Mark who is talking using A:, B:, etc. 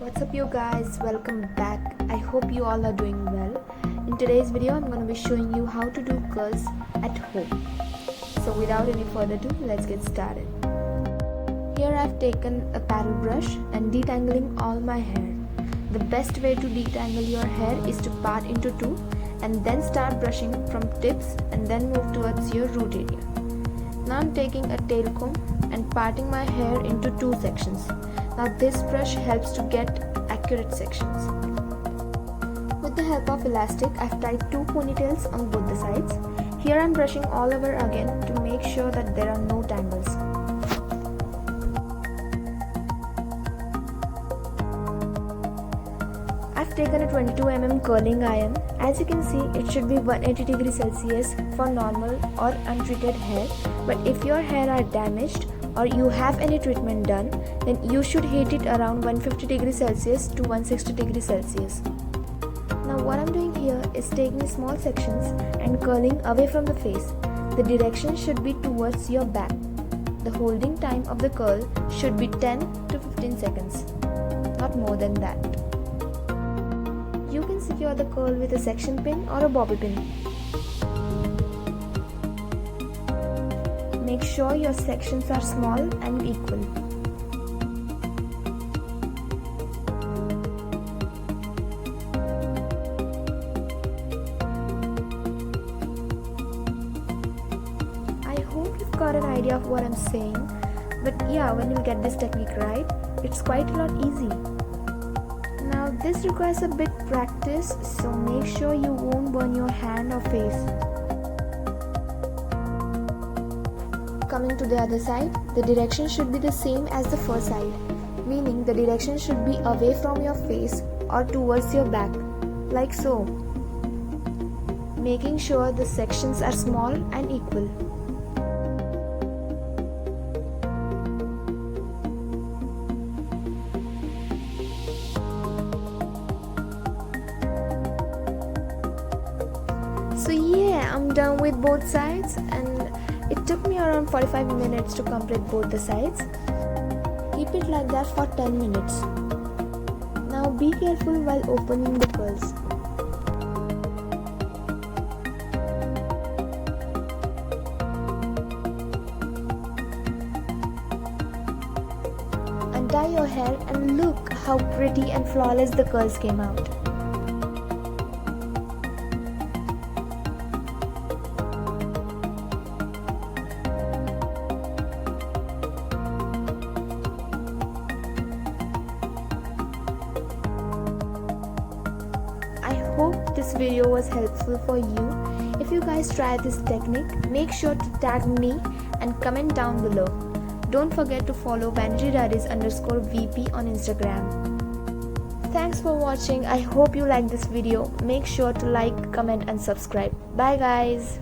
A: What's up you guys, welcome back. I hope you all are doing well. In today's video I'm going to be showing you how to do curls at home. So without any further ado, let's get started. Here I've taken a paddle brush and detangling all my hair. The best way to detangle your hair is to part into two and then start brushing from tips and then move towards your root area. Now I'm taking a tail comb and parting my hair into two sections. Now this brush helps to get accurate sections. With the help of elastic, I've tied two ponytails on both the sides. Here I'm brushing all over again to make sure that there are no tangles. I've taken a 22 mm curling iron. As you can see, it should be 180 degrees Celsius for normal or untreated hair. But if your hair are damaged or you have any treatment done, then you should heat it around 150 degrees Celsius to 160 degrees Celsius. Now what I'm doing here is taking small sections and curling away from the face. The direction should be towards your back. The holding time of the curl should be 10 to 15 seconds, not more than that. You can secure the curl with a section pin or a bobby pin. Make sure your sections are small and equal. I hope you've got an idea of what I'm saying, but yeah, when you get this technique right, it's quite a lot easy. Now this requires a bit practice, so make sure you won't burn your hand or face. Coming to the other side, the direction should be the same as the first side, meaning the direction should be away from your face or towards your back, like so. Making sure the sections are small and equal. So yeah, I'm done with both sides and it took me around 45 minutes to complete both the sides. Keep it like that for 10 minutes. Now be careful while opening the curls. Untie your hair and look how pretty and flawless the curls came out. I hope this video was helpful for you. If you guys try this technique, make sure to tag me and comment down below. Don't forget to follow VanityDiaries_VP on Instagram. Thanks for watching. I hope you like this video. Make sure to like, comment and subscribe. Bye guys.